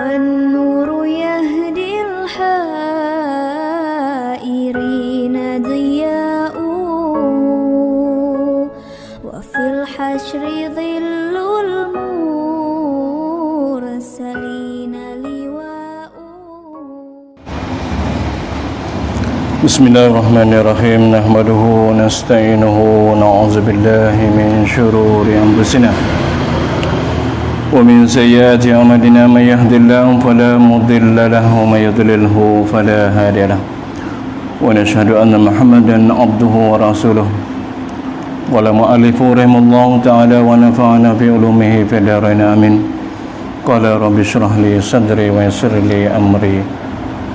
والنور يهدي الحائرين ضياء وفي الحشر ظل المرسلين لواء. بسم الله الرحمن الرحيم. نحمده ونستعينه ونعوذ بالله من شرور أنفسنا ومن سيئات أعمالنا. من يهد الله فلا مضل له ومن يضلله فلا هادي له. ونشهد أن محمدا عبده ورسوله. قال المؤلف رحمه الله تعالى ونفعنا في علومه في الدارين آمين. قال رب اشرح لي صدري ويسر لي أمري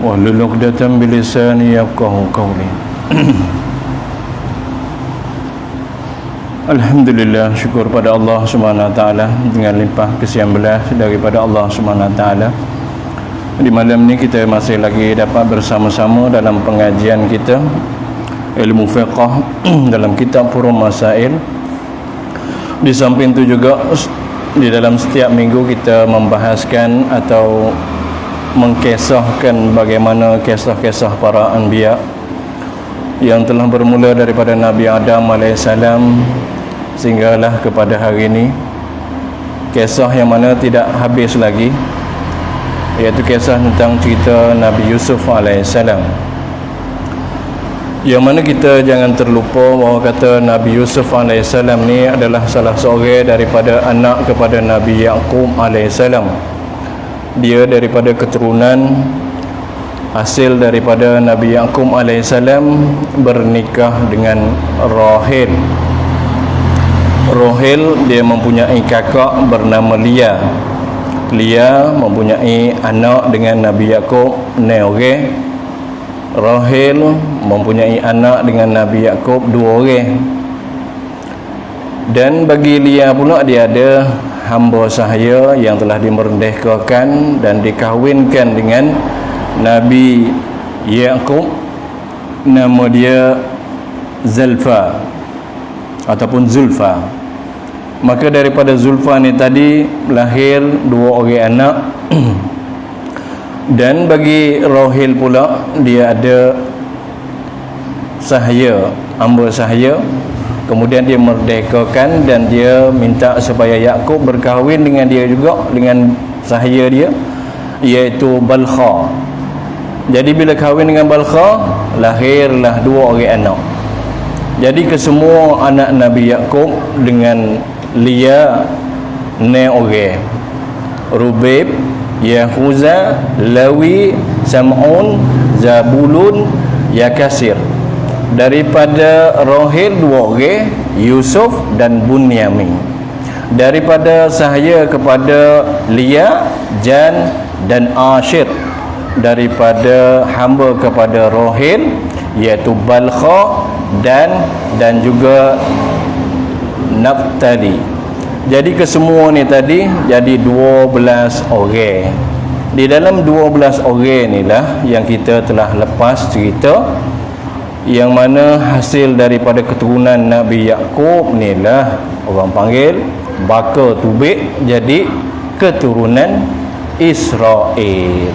wahlul 'uqdatam min lisani yafqahu qawli. Alhamdulillah, syukur pada Allah Subhanahu wa taala dengan limpah kasihan belas daripada Allah Subhanahu wa taala. Di malam ni kita masih lagi dapat bersama-sama dalam pengajian kita ilmu fiqh dalam kitab Furu'ul Masail. Di samping itu juga di dalam setiap minggu kita membahaskan atau mengkisahkan bagaimana kisah-kisah para anbiya yang telah bermula daripada Nabi Adam AS sehinggalah kepada hari ini. Kisah yang mana tidak habis lagi, iaitu kisah tentang cerita Nabi Yusuf AS, yang mana kita jangan terlupa bahawa kata Nabi Yusuf AS ni adalah salah seorang daripada anak kepada Nabi Yaqub AS. Dia daripada keturunan hasil daripada Nabi Yaqub AS bernikah dengan Rahil. Rahil dia mempunyai kakak bernama Lia. Lia mempunyai anak dengan Nabi Yaqub Neore. Rahil mempunyai anak dengan Nabi Yaqub 2 orang. Dan bagi Lia pula dia ada hamba sahaya yang telah dimerdekakan dan dikahwinkan dengan Nabi Yaqub, nama dia Zulfa ataupun Zulfa. Maka daripada Zulfa ni tadi lahir 2 orang anak. Dan bagi Rahil pula dia ada sahaya, hamba sahaya. Kemudian dia merdekakan dan dia minta supaya Yaqub berkahwin dengan dia juga, dengan sahaya dia, iaitu Balkha. Jadi bila kahwin dengan Balkha, lahirlah 2 orang anak. Jadi kesemua anak Nabi Yaqub dengan Lia ni orang: Rubaib, Yahuza, Lawi, Sam'un, Zabulun, Yakasir. Daripada Rahil 2 orang, Yusuf dan Bunyamin. Daripada sahaya kepada Lia, Jan dan Ashir. Daripada hamba kepada Rahil, iaitu Balkha dan juga Naftali. Jadi kesemua ni tadi jadi 12 orang. Di dalam 12 orang inilah yang kita telah lepas cerita, yang mana hasil daripada keturunan Nabi Yaqub ni lah orang panggil baka tubik, jadi keturunan Israel.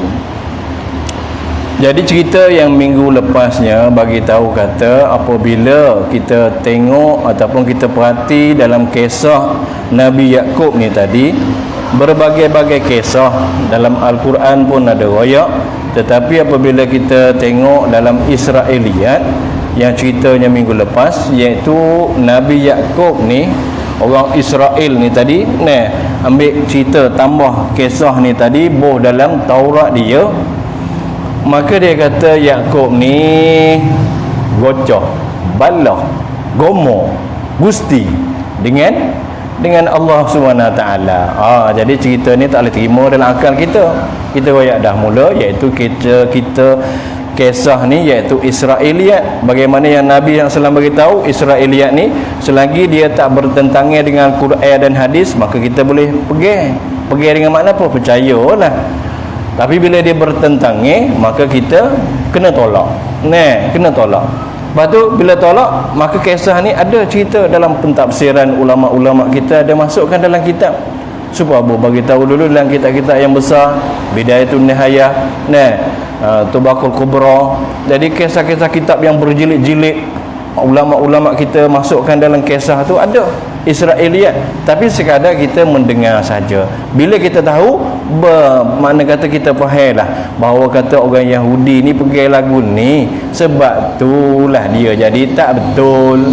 Jadi cerita yang minggu lepasnya bagi tahu kata apabila kita tengok ataupun kita perhati dalam kisah Nabi Yaqub ni tadi, berbagai-bagai kisah dalam Al-Quran pun ada royak. Tetapi apabila kita tengok dalam Israiliyat yang ceritanya minggu lepas, iaitu Nabi Yaqub ni, orang Israel ni tadi, ambil cerita tambah kisah ni tadi boh dalam Taurat dia. Maka dia kata Yaqub ni gocoh, balah, gomo, gusti dengan Allah Subhanahu Wa Taala. Jadi cerita ni tak boleh terima dalam akal kita. Kita royak dah mula, iaitu kita kisah ni iaitu Israiliyat. Bagaimana yang Nabi yang SAW beritahu, Israiliyat ni selagi dia tak bertentangan dengan Quran dan hadis, maka kita boleh pergi dengan makna apa? Percayalah. Tapi bila dia bertentangan, maka kita kena tolak. Kena tolak. Lepas tu bila tolak, maka kisah ni ada cerita dalam pentafsiran ulama-ulama kita, ada masukkan dalam kitab Supaya bagi tahu dulu dalam kitab-kitab yang besar, Bidayatun Nihayah, Tubaqul Kubra. Jadi kisah-kisah kitab yang berjilid-jilid, ulama-ulama kita masukkan dalam kisah tu ada Israiliyat, tapi sekadar kita mendengar saja. Bila kita tahu, mana kata kita fahamlah bahawa kata orang Yahudi ni pergi lagu ni, sebab itulah dia jadi tak betul.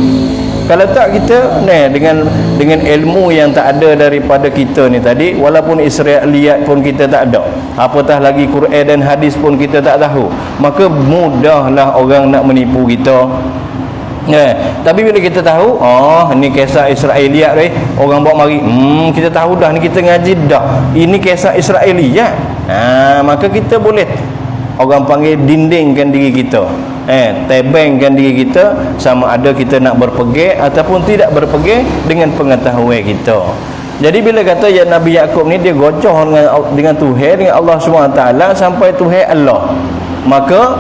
Kalau tak kita dengan ilmu yang tak ada daripada kita ni tadi, walaupun Israiliyat pun kita tak ada, apatah lagi Quran dan hadis pun kita tak tahu, maka mudahlah orang nak menipu kita. Tapi bila kita tahu, ni kisah Israiliyat orang bawa mari, kita tahu dah ni, kita ngaji dah ini kisah Israiliyat, maka kita boleh, orang panggil, dindingkan diri kita, tebengkan diri kita, sama ada kita nak berpegang ataupun tidak berpegang dengan pengetahuan kita. Jadi bila kata ya Nabi Yakub ni dia gocoh dengan Tuhan, dengan Allah SWT sampai Tuhan Allah, maka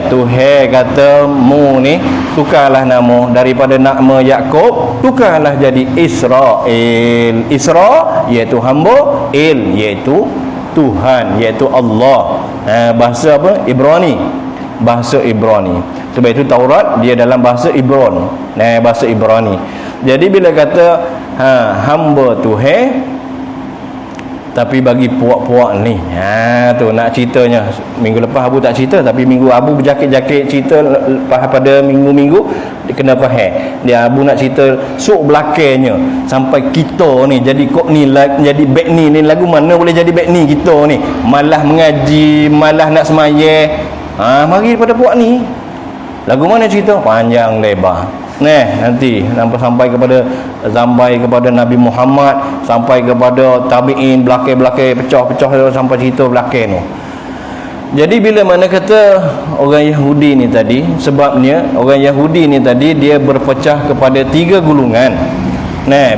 Tuhan kata mu ni tukarlah nama daripada nama Yakub, tukarlah jadi Israel. Isra iaitu hamba, Il iaitu Tuhan, iaitu Allah. Bahasa apa? Ibrani, bahasa Ibrani. Sebab itu Taurat dia dalam bahasa Ibron, bahasa Ibrani. Jadi bila kata hamba Tuhan, tapi bagi puak-puak ni, tu nak ceritanya. Minggu lepas Abu tak cerita, tapi minggu Abu berjakit-jakit cerita pada minggu-minggu dia kena faham. Dia Abu nak cerita sok belakangnya sampai kita ni jadi kok ni jadi back ni lagu mana boleh jadi back ni kita ni, malah mengaji, malah nak semayang. Mari pada puak ni. Lagu mana cerita? Panjang lebar. Nanti sampai kepada Nabi Muhammad, sampai kepada tabi'in, belakang-belakang pecah-pecah sampai cerita belakang tu. Jadi bila mana kata orang Yahudi ni tadi, sebabnya orang Yahudi ni tadi dia berpecah kepada 3 golongan.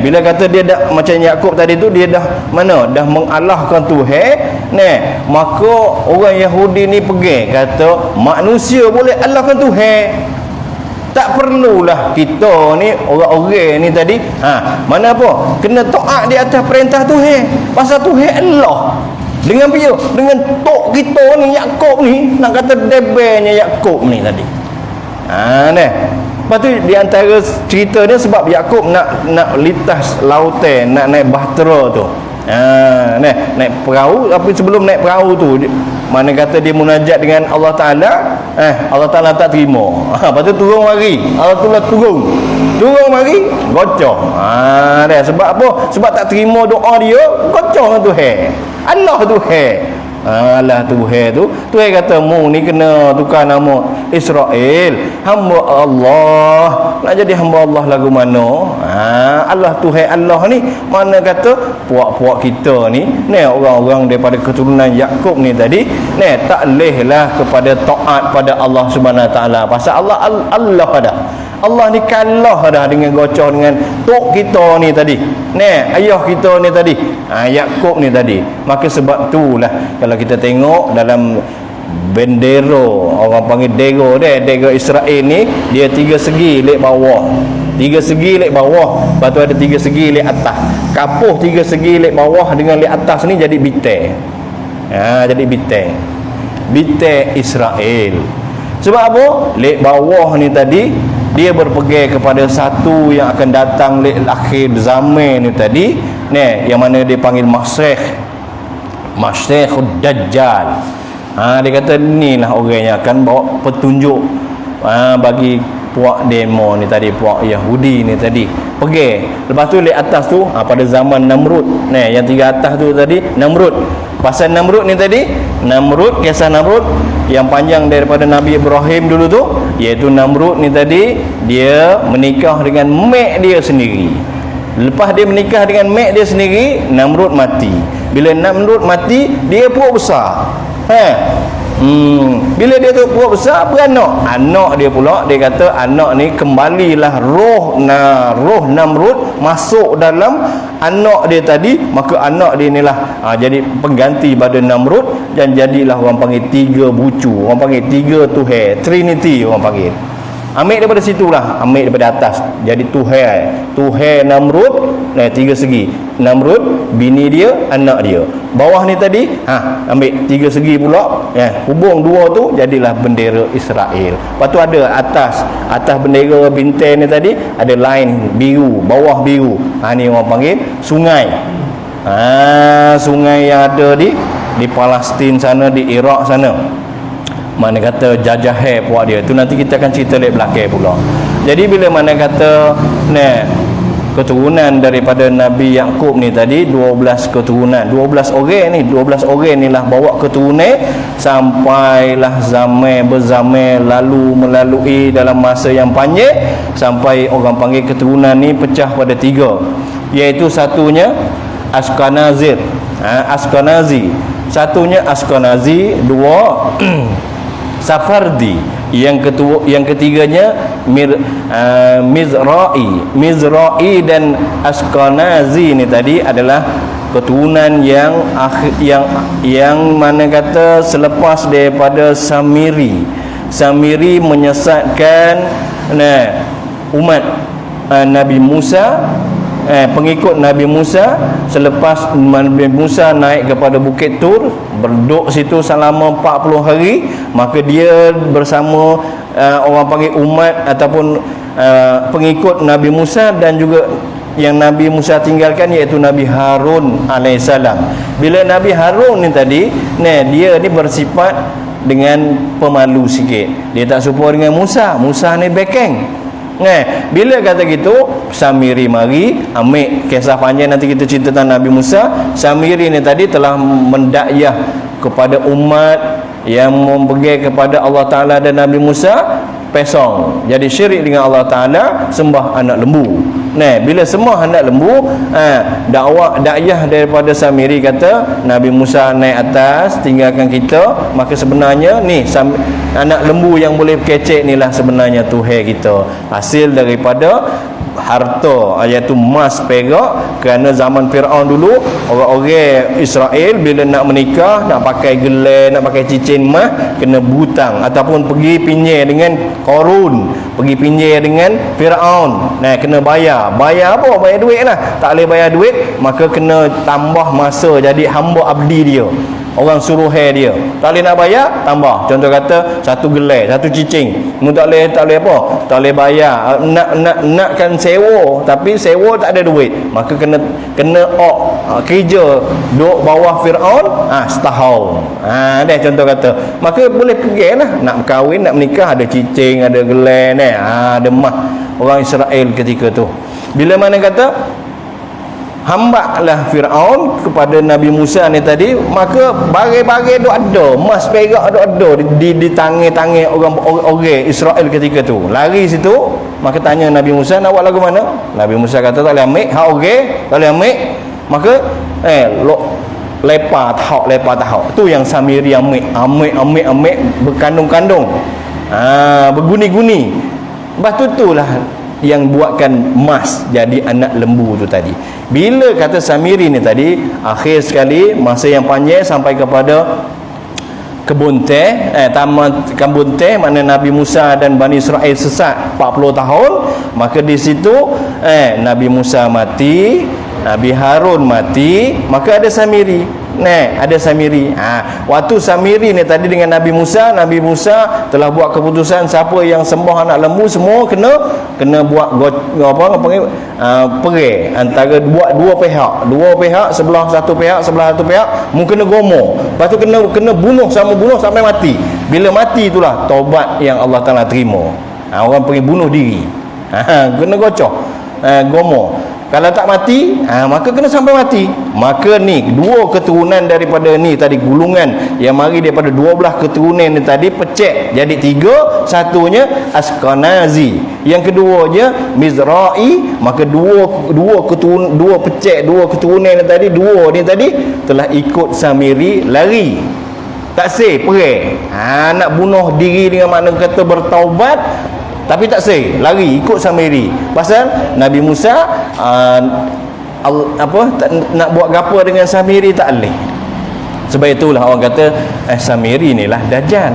Bila kata dia dah macam Yakub tadi tu, dia dah dah mengalahkan Tuhan, maka orang Yahudi ni pergi kata manusia boleh alahkan Tuhan. Tak perlulah kita ni orang-orang ni tadi mana apa kena taat di atas perintah Tuhan. Pasal Tuhan Allah. Dengan dia, dengan tok kita ni Yakub ni, nak kata debenya Yakub ni tadi. Lepas tu di antara cerita dia sebab Yakub nak lintas lautan, nak naik bahtera tu. Naik perahu, tapi sebelum naik perahu tu mana kata dia munajat dengan Allah Ta'ala, Allah Ta'ala tak terima. Lepas tu turun mari, Allah Ta'ala turun mari, gocoh. Sebab apa? Sebab tak terima doa dia, gocoh dengan Tuhan. Allah Tuhan. Allah Tuhan tu, Tuhan kata mu ni kena tukar nama Israel, hamba Allah. Nak jadi hamba Allah lagu mana? Allah Tuhan Allah ni, mana kata puak-puak kita ni, orang-orang daripada keturunan Yakub ni tadi, tak lehlah kepada taat pada Allah Subhanahu Taala. Pasal Allah dah. Allah ni kalah dah dengan gocoh dengan tok kita ni tadi, ayah kita ni tadi, Yakub ni tadi. Maka sebab itulah kalau kita tengok dalam bendera, orang panggil dego Israel ni, dia 3 segi lek bawah, 3 segi lek bawah, lepas tu ada 3 segi lek atas. Kapuh 3 segi lek bawah dengan lek atas ni jadi bintang. Jadi bintang Israel. Sebab apa? Lek bawah ni tadi dia berpegang kepada satu yang akan datang di akhir zaman ni tadi, yang mana dia panggil Masiihud Dajjal. Dia kata inilah orang yang akan bawa petunjuk bagi puak demo ni tadi, puak Yahudi ni tadi. Pergi. Lepas tu lihat atas tu pada zaman Namrud. Yang 3 atas tu tadi Namrud. Pasal Namrud ni tadi, kisah Namrud yang panjang daripada Nabi Ibrahim dulu tu, iaitu Namrud ni tadi dia menikah dengan mak dia sendiri. Lepas dia menikah dengan mak dia sendiri, Namrud mati. Bila Namrud mati, dia perut besar. Bila dia tu perut besar, beranak. Anak dia pula, dia kata anak ni kembalilah roh Namrud masuk dalam anak dia tadi, maka anak dia inilah jadi pengganti pada Namrud, dan jadilah orang panggil 3 bucu, orang panggil 3 Tuhan, Trinity orang panggil. Ambil daripada situlah, ambil daripada atas. Jadi Tuhai Namrud, 3 segi. Namrud, bini dia, anak dia. Bawah ni tadi, ambil 3 segi pula, hubung 2 tu jadilah bendera Israel. Lepas tu ada atas bendera bintang ni tadi ada line biru, bawah biru. Ni orang panggil sungai. Sungai yang ada di Palestin sana, di Iraq sana. Mana kata jajah puak dia tu, nanti kita akan cerita lek belakang pula. Jadi bila mana kata keturunan daripada Nabi Yakub ni tadi 12 keturunan, 12 orang ni lah bawa keturunan sampailah zaman berzamai lalu melalui dalam masa yang panjang sampai orang panggil keturunan ni pecah pada 3, iaitu satunya Ashkenazi, satunya Ashkenazi, 2 Safardi, yang ketiganya Mizra'i dan Ashkenazi ni tadi adalah keturunan yang mana kata selepas daripada Samiri menyesatkan umat Nabi Musa, pengikut Nabi Musa. Selepas Nabi Musa naik kepada Bukit Tur, berduduk situ selama 40 hari, maka dia bersama orang panggil umat ataupun pengikut Nabi Musa, dan juga yang Nabi Musa tinggalkan iaitu Nabi Harun alaihissalam. Bila Nabi Harun ni tadi, dia ni bersifat dengan pemalu sikit. Dia tak serupa dengan Musa ni bekeng. Bila kata gitu, Samiri mari ambil kisah panjang, nanti kita cerita tentang Nabi Musa. Samiri ni tadi telah mendakwah kepada umat yang mempergi kepada Allah Ta'ala dan Nabi Musa pesong, jadi syirik dengan Allah Ta'ala, sembah anak lembu. Bila sembah anak lembu, dakwah daripada Samiri kata Nabi Musa naik atas tinggalkan kita, maka sebenarnya ni anak lembu yang boleh kecek ni lah sebenarnya Tuhan kita, hasil daripada harta, iaitu emas, perak. Kerana zaman Fir'aun dulu, orang-orang Israel bila nak menikah, nak pakai gelar, nak pakai cincin emas, kena butang ataupun pergi pinjam dengan Korun, pergi pinjam dengan Fir'aun. Kena bayar apa? Bayar duit lah. Tak boleh bayar duit, maka kena tambah masa jadi hamba abdi dia, orang suruhan dia. Tak boleh nak bayar, tambah. Contoh kata satu gelai, satu cicing, tak boleh apa, tak boleh bayar. Nakkan sewa, tapi sewa tak ada duit, maka kena kerja duduk bawah Fir'aun setahun. Dah contoh kata, maka boleh pergi lah nak berkahwin, nak menikah, ada cicing, ada gelai, ada emas. Orang Israel ketika tu, bila mana kata hambaklah Fir'aun kepada Nabi Musa ni tadi, maka bagai-bagai duk ada, emas perak duk ada di tangan-tangan orang Israel ketika tu. Lari situ, maka tanya Nabi Musa, nak buat lagu mana? Nabi Musa kata tak boleh ambil, tak boleh ambil. Maka lepas tahap tu yang Samiri ambil berkandung-kandung, berguni-guni. Lepas tu lah yang buatkan emas jadi anak lembu tu tadi. Bila kata Samiri ni tadi, akhir sekali masa yang panjang sampai kepada kebun teh, taman kebun teh, mana Nabi Musa dan Bani Israel sesat 40 tahun. Maka di situ Nabi Musa mati, Nabi Harun mati, maka ada Samiri. Ada Samiri. Waktu Samiri ni tadi dengan Nabi Musa telah buat keputusan, siapa yang sembah anak lembu semua kena buat perang antara dua pihak, sebelah satu pihak mungkin kena gomo. Lepas tu kena bunuh sampai mati. Bila mati itulah taubat yang Allah Taala terima. Orang pergi bunuh diri. Kena gocoh, gomo. Kalau tak mati, maka kena sampai mati. Maka ni dua keturunan daripada ni tadi, gulungan yang mari daripada 12 keturunan ni tadi pecah jadi 3. Satunya Ashkenazi, yang keduanya Mizra'i. Maka dua keturunan ni tadi, dua ni tadi telah ikut Samiri lari. Tak seh perang, nak bunuh diri dengan makna kata bertaubat, tapi tak seh, lari ikut Samiri. Pasal Nabi Musa nak buat gapo dengan Samiri tak boleh. Sebab itulah orang kata Samiri inilah Dajjal.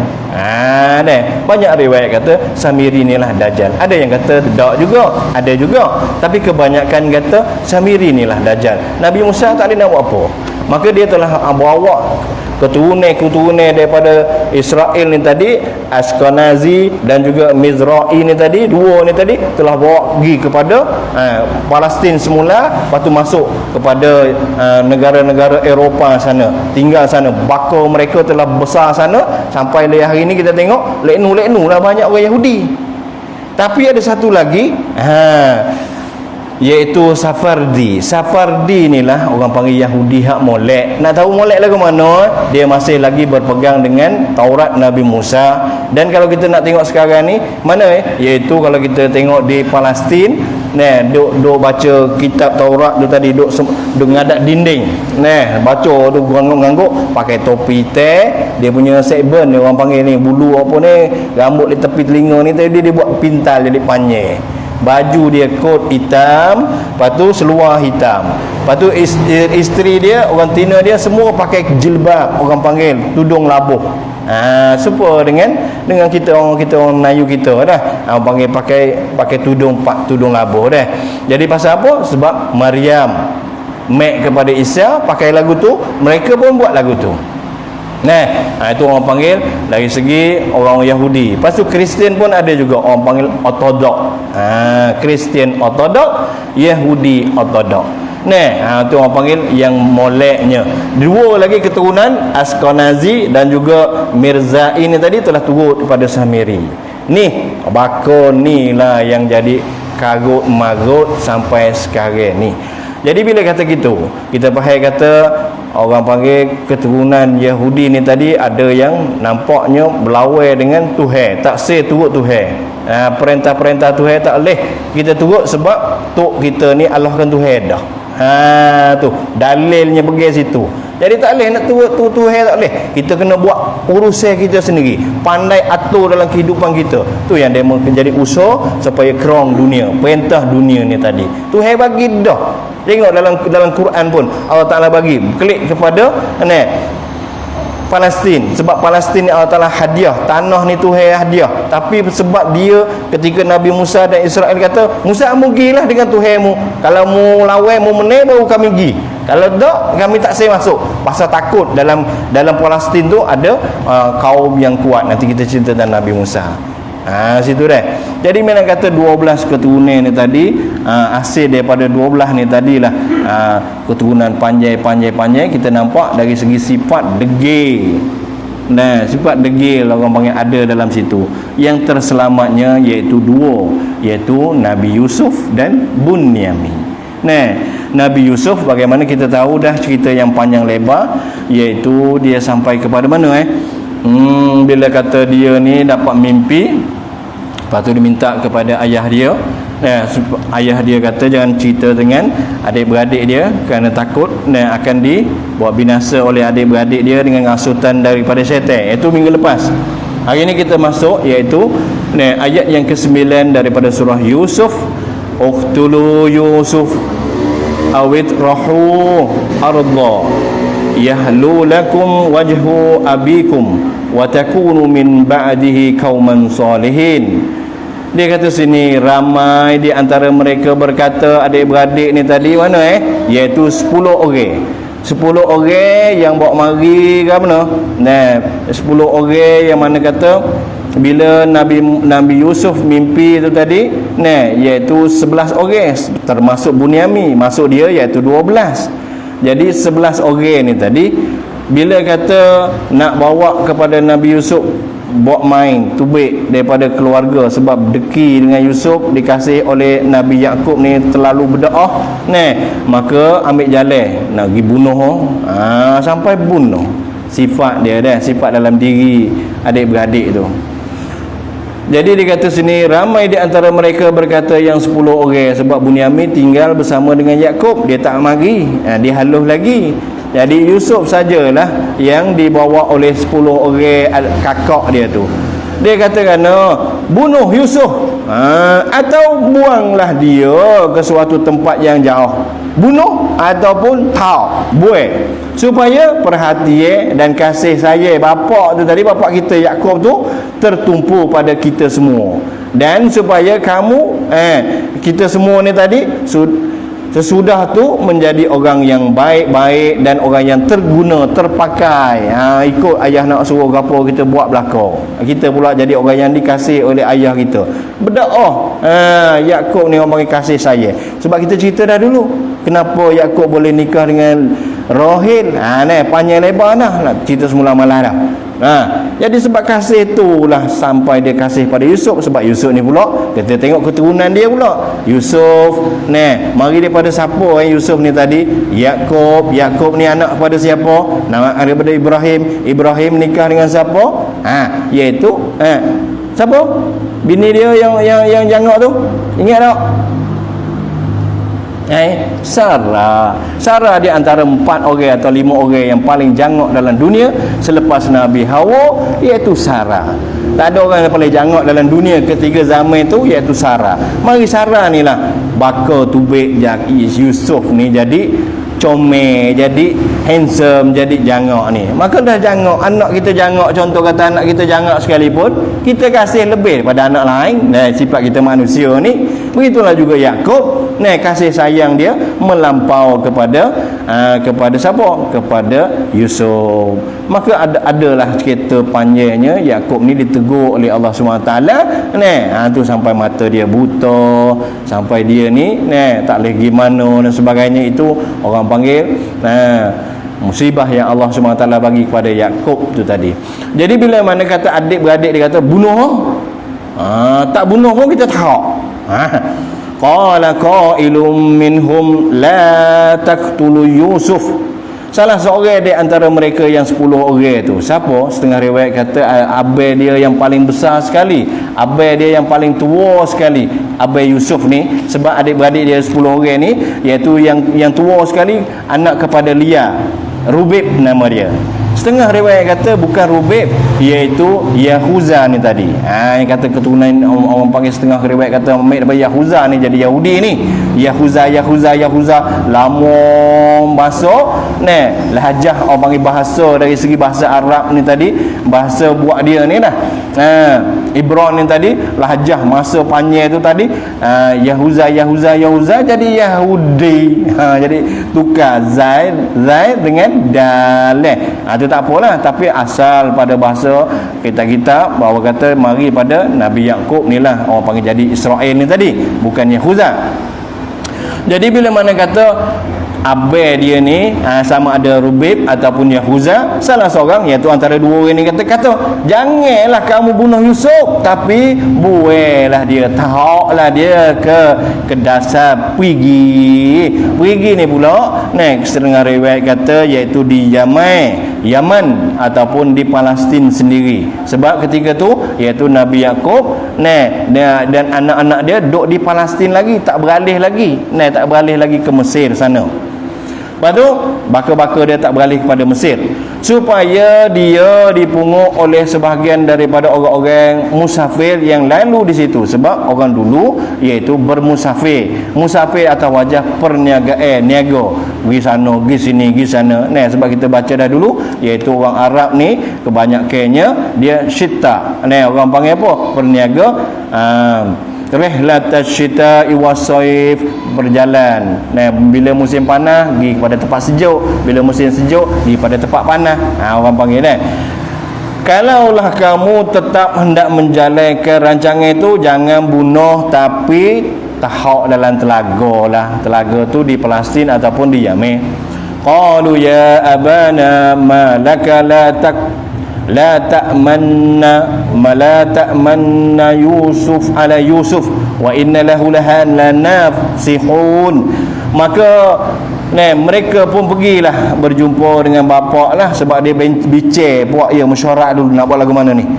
Banyak riwayat kata Samiri inilah Dajjal. Ada yang kata tak juga, ada juga. Tapi kebanyakan kata Samiri inilah Dajjal. Nabi Musa tak boleh nak buat apa. Maka dia telah bawa keturunan daripada Israel ni tadi, Ashkenazi dan juga Mizra'i ni tadi, dua ni tadi telah bawa pergi kepada Palestin semula, lepas tu masuk kepada negara-negara Eropah sana, tinggal sana, bakal mereka telah besar sana sampai hari ini kita tengok leknu lah banyak orang Yahudi. Tapi ada satu lagi iaitu Safardi. Safardi inilah orang panggil Yahudi hak molek. Nak tahu molek lagu mana? Dia masih lagi berpegang dengan Taurat Nabi Musa. Dan kalau kita nak tengok sekarang ni mana iaitu kalau kita tengok di Palestin, duk baca kitab Taurat tu tadi, duk ngadak dinding. Baca tu ngangguk pakai topi teh, dia punya sideburn ni orang panggil ni, bulu apa ni, rambut di tepi telinga ni tadi dia buat pintal jadi panjang. Baju dia kot hitam, lepas tu seluar hitam, lepas tu isteri dia, orang Tina dia semua pakai jilbab, orang panggil tudung labuh. Serupa dengan kita orang Melayu kita dah. Orang panggil pakai tudung labuh dah. Jadi pasal apa? Sebab Maryam mek kepada Isa pakai lagu tu, mereka pun buat lagu tu. Itu orang panggil dari segi orang Yahudi. Lepas tu Kristian pun ada juga orang panggil Ortodok. Kristian Ortodok, Yahudi Ortodok. Itu orang panggil yang moleknya. Dua lagi keturunan Ashkenazi dan juga Mirza'i ni tadi telah turut kepada Samiri. Ni bakal ni lah yang jadi karut marut sampai sekarang ni. Jadi bila kata gitu, kita faham kata orang panggil keturunan Yahudi ni tadi ada yang nampaknya berlawan dengan Tuhan, tak turut Tuhan. Perintah-perintah Tuhan tak boleh kita turut sebab tok kita ni Allahkan Tuhan dah. Tu dalilnya pergi situ. Jadi tak boleh nak turut Tuhan, tak boleh. Kita kena buat urusan kita sendiri, pandai atur dalam kehidupan kita. Tu yang dia menjadi usaha supaya kerong dunia, perintah dunia ni tadi Tuhan bagi dah. Tengok dalam Quran pun Allah Ta'ala bagi klik kepada Palestin. Sebab Palestin ni Allah Ta'ala hadiah, tanah ni Tuhan hadiah. Tapi sebab dia ketika Nabi Musa dan Israel kata, Musa mu gilah dengan Tuhanmu, kalau mu lawan mu menang baru kami pergi, kalau tak kami tak saya masuk. Pasal takut dalam Palestin tu ada kaum yang kuat. Nanti kita cerita tentang Nabi Musa. Situ dah. Jadi mana kata 12 keturunan ni tadi, hasil daripada 12 ni tadilah keturunan panjang kita nampak dari segi sifat degil. Sifat degil orang panggil ada dalam situ. Yang terselamatnya iaitu dua, iaitu Nabi Yusuf dan Bunyamin. Nabi Yusuf bagaimana kita tahu dah cerita yang panjang lebar, iaitu dia sampai kepada mana bila kata dia ni dapat mimpi. Lepas tu dia minta kepada ayah dia. Ayah dia kata jangan cerita dengan adik-beradik dia kerana takut akan dibuat binasa oleh adik-beradik dia dengan hasutan daripada syaitan. Itu minggu lepas. Hari ini kita masuk iaitu ayat yang ke-9 daripada surah Yusuf. Uqtulu Yusuf awit rahu arda yahlu lakum wajhu abikum wa takunu min ba'dihi qauman salihin. Dia kata sini ramai di antara mereka berkata, adik-beradik ni tadi mana iaitu 10 orang. 10 orang yang bawa mari ke mana? 10 orang yang mana kata bila Nabi Yusuf mimpi tu tadi, iaitu 11 orang termasuk Bunyamin, masuk dia iaitu 12. Jadi 11 orang ni tadi bila kata nak bawa kepada Nabi Yusuf, bawa main tubik daripada keluarga sebab deki dengan Yusuf dikasih oleh Nabi Yakub ni terlalu berdoa, maka ambil jalan nak pergi bunuh. Sampai bunuh. Sifat dia dah, sifat dalam diri adik-beradik tu. Jadi dia kata sini ramai di antara mereka berkata yang 10 orang sebab Bunyamin tinggal bersama dengan Yakub, dia tak mari, dia haluh lagi. Jadi Yusuf sajalah yang dibawa oleh 10 orang kakak dia tu. Dia kata bunuh Yusuf. Atau buanglah dia ke suatu tempat yang jauh, bunuh ataupun buai, supaya perhatian dan kasih sayang bapak tu tadi, bapak kita Yakub tu tertumpu pada kita semua, dan supaya kamu kita semua ni tadi sesudah tu menjadi orang yang baik-baik dan orang yang terguna, terpakai. Ikut ayah nak suruh gapo kita buat belakang, kita pula jadi orang yang dikasih oleh ayah kita. Berdoa. Yakub ni orang panggil kasih sayang. Sebab kita cerita dah dulu kenapa Yakub boleh nikah dengan Rahil. Panjang lebar dah cerita semula malah dah. Jadi sebab kasih itulah sampai dia kasih pada Yusuf. Sebab Yusuf ni pula kita tengok keturunan dia pula. Yusuf mari daripada siapa Yusuf ni tadi? Yakub. Yakub ni anak kepada siapa? Nama daripada Ibrahim. Ibrahim nikah dengan siapa? Iaitu siapa? Bini dia yang jangak tu. Ingat tak? Sarah di antara 4 orang atau 5 orang yang paling jangak dalam dunia selepas Nabi Hawa, iaitu Sarah. Tak ada orang yang paling jangak dalam dunia ketiga zaman itu, iaitu Sarah. Mari Sarah ni lah baka tubik Yusuf ni jadi comel, jadi handsome, jadi jangak ni. Maka dah jangak, anak kita jangak, contoh kata anak kita jangak sekalipun, kita kasih lebih daripada anak lain. Sifat kita manusia ni. Begitulah juga Yakub, kasih sayang dia melampau kepada siapa? Kepada Yusuf. Maka adalah cerita panjangnya Yakub ni ditegur oleh Allah SWT. Tu sampai mata dia buta, sampai dia ni tak boleh gimana dan sebagainya. Itu orang panggil musibah yang Allah SWT bagi kepada Yakub tu tadi. Jadi bila mana kata adik-beradik dia kata bunuh, tak bunuh pun kita tahu. Qala qailum minhum la taqtulu Yusuf. Salah seorang di antara mereka yang 10 orang tu, siapa? Setengah riwayat kata abang dia yang paling besar sekali, abang dia yang paling tua sekali, abang Yusuf ni. Sebab adik-beradik dia 10 orang ni, iaitu yang tua sekali anak kepada Lia, Rubib nama dia. Setengah riwayat kata bukan Rubib, iaitu Yahuza ni tadi. Yang kata keturunan orang panggil, setengah riwayat kata ambil daripada Yahuza ni jadi Yahudi ni. Yahuza lama bahasa lahjah orang panggil bahasa dari segi bahasa Arab ni tadi, bahasa buat dia ni dah. Ibron ni tadi lahjah masa panjang tu tadi, Yahuza jadi Yahudi. Jadi tukar Zaid dengan Dal. Itu tak apalah, tapi asal pada bahasa kita bahawa kata mari pada Nabi Yakub ni lah orang panggil jadi Israel ni tadi, bukan Yahuza. Jadi bila mana kata abang dia ni sama ada Rubib ataupun Yahuza, salah seorang iaitu antara dua orang ni kata janganlah kamu bunuh Yusuf, tapi buailah dia, tahoklah dia ke dasar pergi ni pula setengah riwayat kata iaitu di Yaman ataupun di Palestin sendiri. Sebab ketika tu iaitu Nabi Yakub dan anak-anak dia duduk di Palestin lagi, tak beralih lagi ke Mesir sana. Lepas tu baka-baka dia tak beralih kepada Mesir, supaya dia dipungut oleh sebahagian daripada orang-orang musafir yang lalu di situ. Sebab orang dulu iaitu bermusafir atas wajah perniagaan, niaga, pergi sana, pergi sini, pergi sana. Sebab kita baca dah dulu iaitu orang Arab ni kebanyakannya dia syita. Orang panggil apa? Perniaga. Rihlat asyita'i wasaif, berjalan. Bila musim panas pergi kepada tempat sejuk, bila musim sejuk pergi pada tempat panas. Orang panggil kalaulah kamu tetap hendak menjalankan rancangan itu, jangan bunuh, tapi tahok dalam telaga lah. Telaga tu di Palestin ataupun di Yaman. Qalu ya abana ma laka la ta'manna Yusuf ala Yusuf wa inna lahu lanafsihun. Maka Mereka pun pergilah berjumpa dengan bapak lah, sebab dia bincang puak ya mesyuarat dulu nak buat lagu mana ni.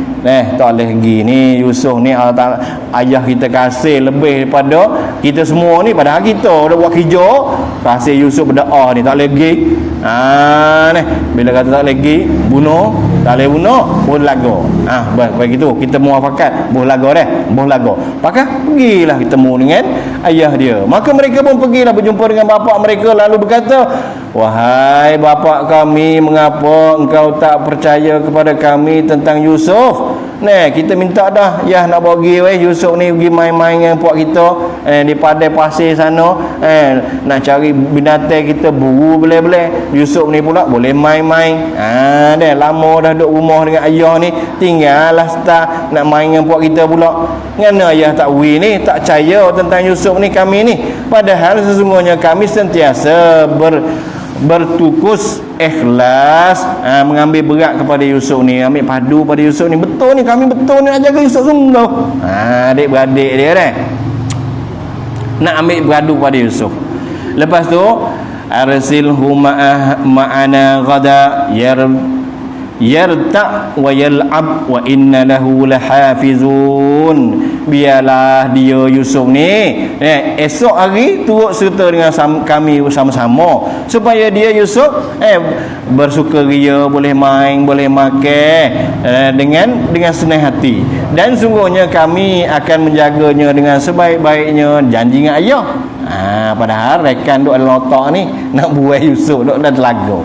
Tak boleh pergi ni Yusuf ni ayah kita kasih lebih daripada kita semua ni, padahal kita dah buat kerja kasih Yusuf berdoa ni, tak boleh pergi. Bila kata tak boleh pergi, bunuh, tak boleh bunuh, boleh lagu. Baik gitu kita muafakat, boleh lagu boleh lagu. Maka pergilah ketemu dengan ayah dia. Maka mereka pun pergilah berjumpa dengan bapak mereka, lalu berkata, wahai bapak kami, mengapa engkau tak percaya kepada kami tentang Yusuf? Kita minta dah ya nak bawa pergi Yusuf ni pergi main-main dengan puak kita di padai pasir sana, nak cari binatang kita buru boleh-boleh. Yusuf ni pula boleh main-main. Lama dah duduk rumah dengan ayah ni, tinggallah start nak main dengan puak kita pula. Ngana ayah tak ni, tak percaya tentang Yusuf ni kami ni, padahal sesungguhnya kami sentiasa bertukus ikhlas mengambil berat kepada Yusuf ni, ambil padu pada Yusuf ni. Betul ni, kami betul ni nak jaga Yusuf sungguh. Adik-beradik dia nak ambil beradu pada Yusuf. Lepas tu arsilhu ma'ana ghada yarta' wa yal'ab wa inna lahu lahafizun. Biarlah dia Yusuf ni esok hari turut serta dengan kami bersama-sama, supaya dia Yusuf bersukaria, boleh main, boleh makan dengan senang hati, dan sungguhnya kami akan menjaganya dengan sebaik-baiknya, janji dengan ayah. Padahal rekan duk dalam otak ni nak buai Yusuf duk dalam telaga.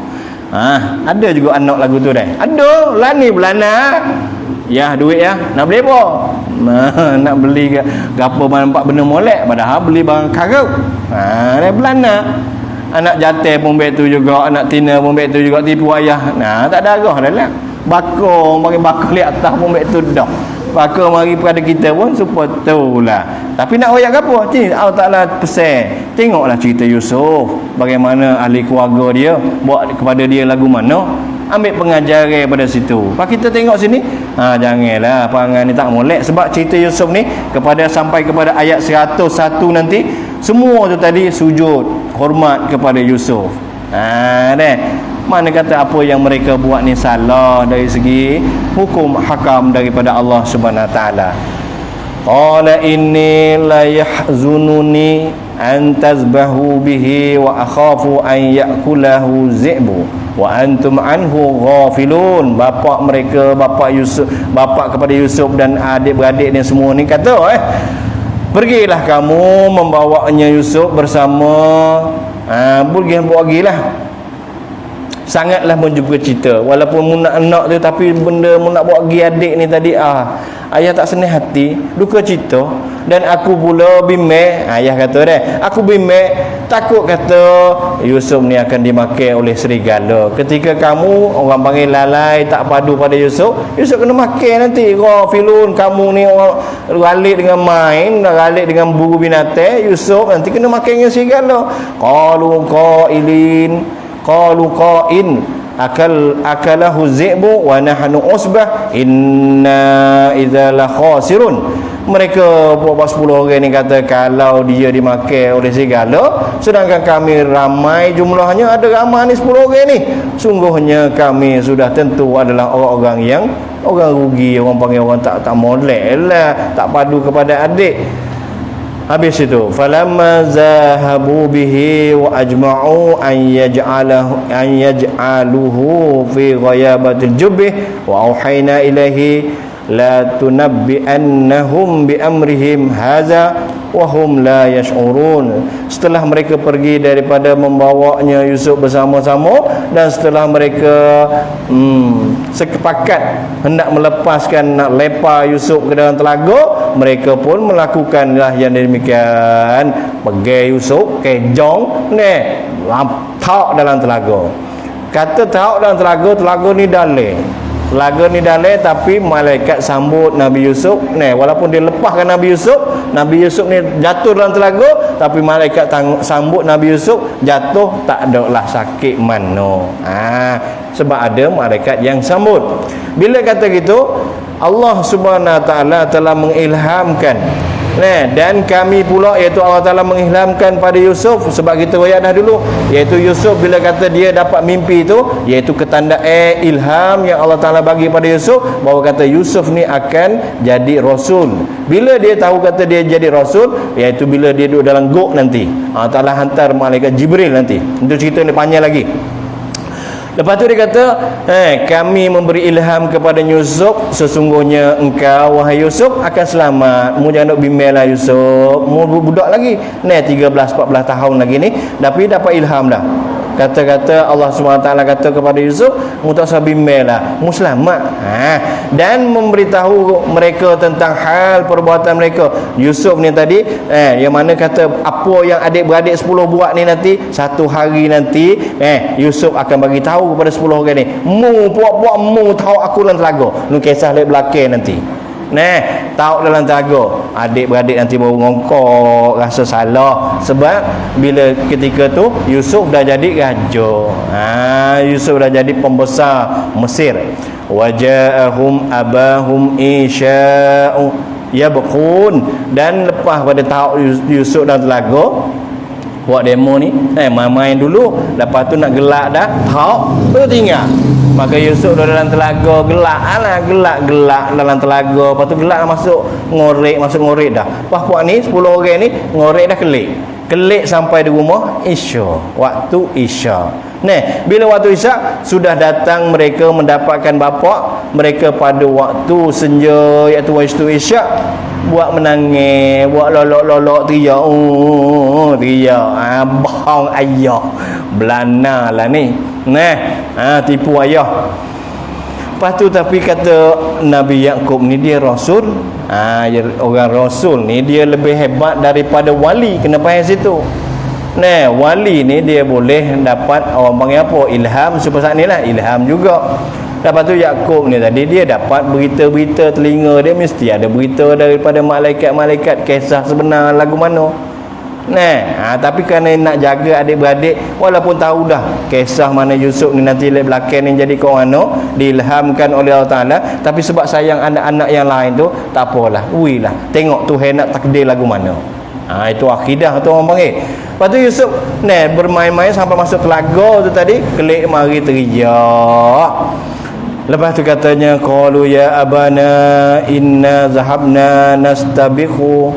Ada juga anak lagu tu dah. Ada lani belana. Ya duit ya, nak beli apa? Nak beli gapo nampak benda molek, padahal beli barang karau. Dia belana. Anak jatah pun baik tu juga, anak tina pun baik tu juga, tipu ayah. Tak ada arah dah lah. Bakar, bagi bakar li atas pun baik tu dah. Bakar mari pada kita pun supaya tu lah. Tapi nak royak apa? Allah Ta'ala pesan. Tengoklah cerita Yusuf, bagaimana ahli keluarga dia, buat kepada dia lagu mana, ambil pengajaran pada situ. Pak kita tengok sini, janganlah perangai ni tak molek, sebab cerita Yusuf ni sampai kepada ayat 101 nanti, semua tu tadi sujud hormat kepada Yusuf. Mana kata apa yang mereka buat ni salah dari segi hukum hakam daripada Allah Subhanahu Wa Taala. Qala inni la yahzununi an tazbahu bihi wa akhafu an ya'kulahu zi'bu wa antum anhu ghafilun. Bapak Yusuf, bapak kepada Yusuf dan adik-beradik ni semua ni kata, pergilah kamu membawanya Yusuf bersama, pergilah. Sangatlah menjumpa cerita, walaupun mu nak tu, tapi benda mu nak buat pergi adik ni tadi, ayah tak senang hati, duka cerita. Dan aku pula bimbang, ayah kata aku bimbang, takut kata Yusuf ni akan dimakan oleh serigala. Ketika kamu orang panggil lalai, tak padu pada Yusuf kena makan nanti. Ghafilun, kamu ni orang galik dengan main, galik dengan buru binatang, Yusuf nanti kena makan dengan serigala. Qalu qain akalahu zi'bu wa nahnu usbah inna idza la khasirun. Mereka buat 10 orang ni kata, kalau dia dimakan oleh serigala, sedangkan kami ramai jumlahnya, ada ramai ni 10 orang ni, sungguhnya kami sudah tentu adalah orang-orang rugi, orang panggil orang tak molek lah, tak padu kepada adik. Habis itu, falamma zahabu bihi wa ajma'u an yaj'aluhu fi ghayabatil jubbi wa auhayna ilaihi la tunabbi'annahum bi amrihim hadza wa hum la yash'urun. Setelah mereka pergi daripada membawanya Yusuf bersama-sama, dan setelah mereka sepakat hendak melepaskan, nak lepas Yusuf ke dalam telaga, mereka pun melakukanlah yang demikian. Pergi Yusuf kejong tak dalam telaga. Kata tak dalam telaga ni dalil. Telaga ni dalil, tapi malaikat sambut Nabi Yusuf walaupun dia lepaskan Nabi Yusuf ni jatuh dalam telaga, tapi malaikat sambut Nabi Yusuf jatuh, tak ada lah sakit mana. Sebab ada malaikat yang sambut. Bila kata gitu, Allah Subhanahu Wa Taala telah mengilhamkan Dan kami pula iaitu Allah Ta'ala mengilhamkan pada Yusuf, sebab kita royak dah dulu, iaitu Yusuf bila kata dia dapat mimpi itu, iaitu ketanda ilham yang Allah Ta'ala bagi pada Yusuf, bahawa kata Yusuf ni akan jadi rasul. Bila dia tahu kata dia jadi rasul, iaitu bila dia duduk dalam gok nanti, Allah Ta'ala hantar malaikat Jibril nanti. Itu cerita ni panjang lagi. Lepas tu dia kata, kami memberi ilham kepada Yusuf, sesungguhnya engkau wahai Yusuf akan selamat. Mu jangan nak bimbel lah Yusuf, mu budak lagi 13-14 tahun lagi ni, tapi dapat ilham dah. Kata-kata Allah SWT kata kepada Yusuf, mu tak usah bimbel lah, mu selamat. Dan memberitahu mereka tentang hal perbuatan mereka. Yusuf ni tadi, yang mana kata apa yang adik-beradik 10 buat ni nanti, satu hari nanti Yusuf akan bagi tahu kepada 10 orang ni, mu puak-puak mu tahu aku dalam telaga. Nu kisah lek belakang nanti. Tahu dalam telaga, adik-beradik nanti baru ngongkok, rasa salah. Sebab bila ketika tu Yusuf dah jadi raja. Yusuf dah jadi pembesar Mesir. Waja'ahum abahum isya'u yabqun. Dan lepas pada tahu Yusuf dalam telaga, buat demo ni, main-main dulu, lepas tu nak gelak dah, tahu baru tinggal. Maka Yusuf dalam telaga gelak dalam telaga. Lepas tu gelak masuk ngorek dah. Puak-puak ni 10 orang ni ngorek dah kelik sampai di rumah Isya, waktu Isya. Bila waktu Isya sudah datang, mereka mendapatkan bapa mereka pada waktu senja, iaitu waktu Isya, buat menangis, buat lolok-lolok, teriak, abang ayah belana lah ni. Tipu ayah. Lepas tu tapi kata Nabi Yaqub ni dia rasul. Orang rasul ni dia lebih hebat daripada wali. Kena faham situ. Wali ni dia boleh dapat orang panggil apa, ilham. Supaya saat ni lah ilham juga. Lepas tu Yaqub ni tadi dia dapat berita-berita, telinga dia mesti ada berita daripada malaikat-malaikat, kisah sebenar lagu mana. Tapi kerana nak jaga adik-beradik, walaupun tahu dah kisah mana Yusuf ni nanti lek belakang ni jadi kau ano, diilhamkan oleh Allah Ta'ala, tapi sebab sayang anak-anak yang lain tu, tak apalah, lah tengok Tuhan nak takdir lagu mana. Itu akidah tu orang panggil. Lepas tu Yusuf bermain-main sampai masuk telaga tu tadi, kelik mari teriak. Lepas tu katanya, qalu ya abana inna zahabna nastabiqu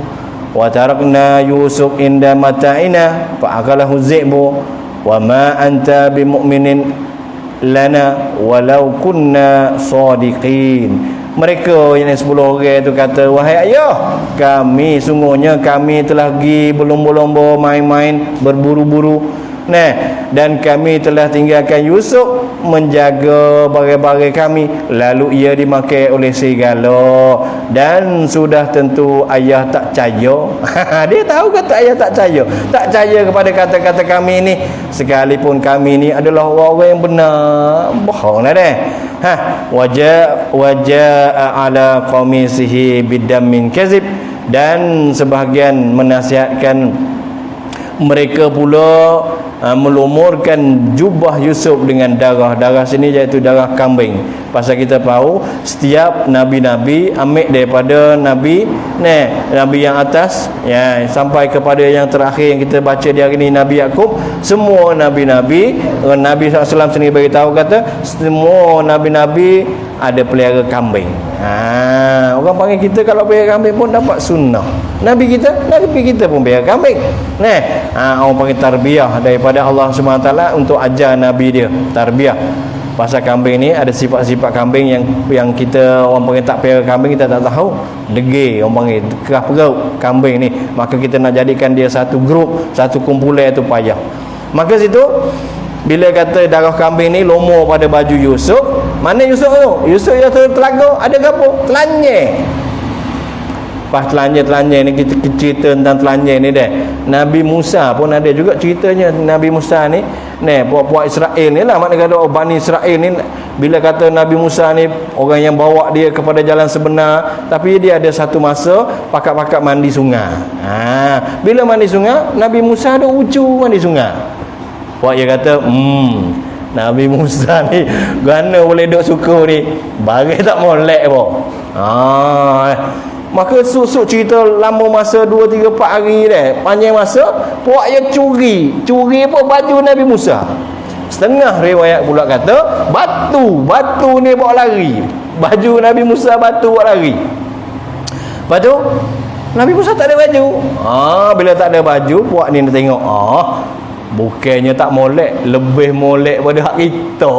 wa tarakna Yusuf inda mata'ina fa akalahu dhi'bu wa ma anta bimu'minin lana walau kunna sadiqin. Mereka yang 10 orang tu kata, wahai ayah, kami sungguhnya kami telah pergi berlomba-lomba, main-main, berburu-buru, dan kami telah tinggalkan Yusuf menjaga bagai-bagai kami, lalu ia dimakai oleh serigala, dan sudah tentu ayah tak percaya. Dia tahu kata ayah tak percaya kepada kata-kata kami ni, sekalipun kami ni adalah orang-orang yang benar. Bohonglah deh. Wajah ala qamisihi bidammin kazib. Dan sebahagian menasihatkan mereka pula melumurkan jubah Yusuf dengan darah. Darah sini iaitu darah kambing. Pasal kita tahu setiap nabi-nabi ambil daripada nabi yang atas sampai kepada yang terakhir yang kita baca di hari ini, Nabi Yaqub. Semua nabi-nabi, Nabi SAW sendiri beritahu kata semua nabi-nabi ada pelihara kambing. Orang panggil kita kalau pelihara kambing pun dapat sunnah. Nabi kita pun pelihara kambing. Orang panggil tarbiyah daripada Allah SWT untuk ajar Nabi dia, tarbiyah. Pasal kambing ni ada sifat-sifat kambing yang kita orang panggil tak pelihara kambing, kita tak tahu. Degil orang panggil, kerah perut kambing ni. Maka kita nak jadikan dia satu grup, satu kumpulan tu payah. Maka situ bila kata darah kambing ni lomor pada baju Yusuf, mana Yusuf tu? Yusuf yang telaga ada apa? Telanjang. Pas telanjang ni kita cerita tentang telanjang ni deh. Nabi Musa pun ada juga ceritanya. Nabi Musa ni puak-puak Israel ni lah, maknanya kata Bani Israel ni, bila kata Nabi Musa ni orang yang bawa dia kepada jalan sebenar, tapi dia ada satu masa pakat-pakat mandi sungai. Bila mandi sungai, Nabi Musa ada ucu mandi sungai. Puak dia kata, Nabi Musa ni gana boleh duk suka ni, bagai tak molek apa. Maka susuk cerita lama masa 2, 3, 4 hari dah. Panjang masa, puak yang curi apa baju Nabi Musa. Setengah riwayat pula kata batu ni bawa lari. Baju Nabi Musa batu bawa lari. Lepas tu Nabi Musa tak ada baju. Bila tak ada baju, puak ni nak tengok. Bukannya tak molek, lebih molek pada hak kita.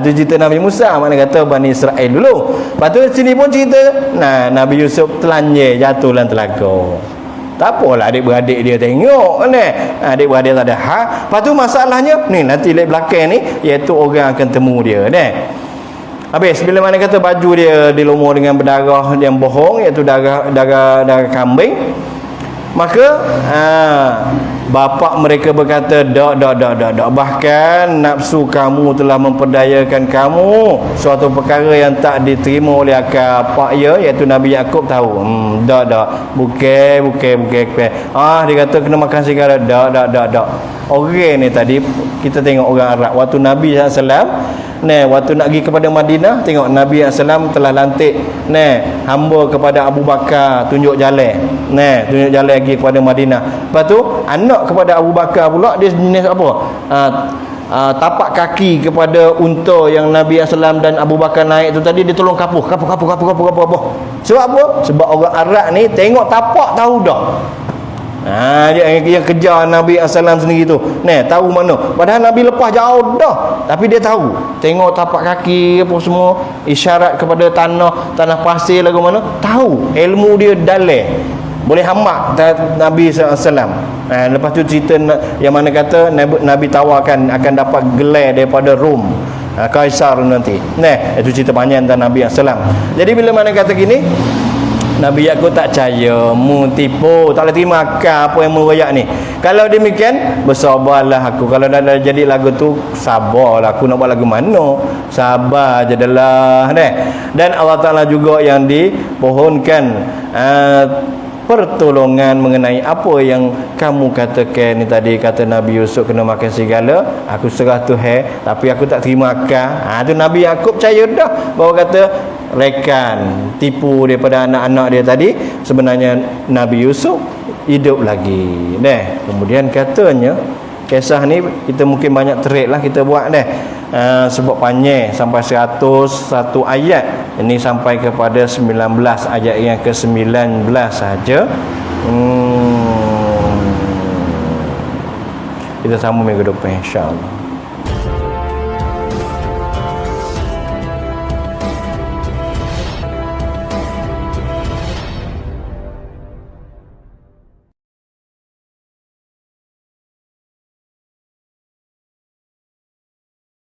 Itu cerita Nabi Musa, mana kata Bani Israel dulu. Lepas tu sini pun cerita Nabi Yusuf telanjang jatuh dalam telaga. Tak apalah adik-beradik dia tengok ni. Adik-beradik tak ada hak. Lepas tu masalahnya ni nanti lihat belakang ni, iaitu orang akan temu dia ni. Habis bila mana kata baju dia dilumur dengan berdarah yang bohong, iaitu darah kambing. Maka bapa mereka berkata, dak. Bahkan nafsu kamu telah memperdayakan kamu suatu perkara yang tak diterima oleh akal pak ya, iaitu Nabi Yakub tahu. Dak. Bukan. Dia kata kena makan segala. Dak. Orang ni tadi kita tengok orang Arab waktu Nabi SAW waktu nak pergi kepada Madinah, tengok Nabi SAW telah lantik hamba kepada Abu Bakar tunjuk jalan. Tunjuk jalan pergi kepada Madinah. Lepas tu anak kepada Abu Bakar pula dia jenis apa? Tapak kaki kepada unta yang Nabi SAW dan Abu Bakar naik tu tadi, dia tolong kapuh. Sebab apa? Sebab orang Arab ni tengok tapak tahu dah. Dia yang kejar Nabi SAW sendiri tu. Tahu mana. Padahal Nabi lepas jauh dah, tapi dia tahu. Tengok tapak kaki apa semua, isyarat kepada tanah pasir lagu mana. Tahu. Ilmu dia dalam. Boleh hamak Nabi SAW. Lepas tu cerita yang mana kata Nabi tawarkan akan dapat gelar daripada Rom, Kaisar nanti. Itu cerita panjang tentang Nabi SAW. Jadi bila mana kata gini, Nabi Yakub tak percaya, mu tipu, tak boleh terima akal apa yang mu royak ni. Kalau demikian, bersabarlah aku. Kalau dah jadi lagu tu, sabarlah aku nak buat lagu mana. Sabar je adalah. Dan Allah Ta'ala juga yang dipohonkan pertolongan mengenai apa yang kamu katakan ni tadi. Kata Nabi Yusuf kena makan segala, aku serah Tuhan, tapi aku tak terima akal. Tu Nabi Yakub percaya dah bahawa kata rekan tipu daripada anak-anak dia tadi, sebenarnya Nabi Yusuf hidup lagi. Kemudian katanya kisah ni kita mungkin banyak terik lah kita buat sebab panjang sampai 101 ayat. Ini sampai kepada 19 ayat yang ke-19 saja. Kita sambung minggu depan insya-Allah.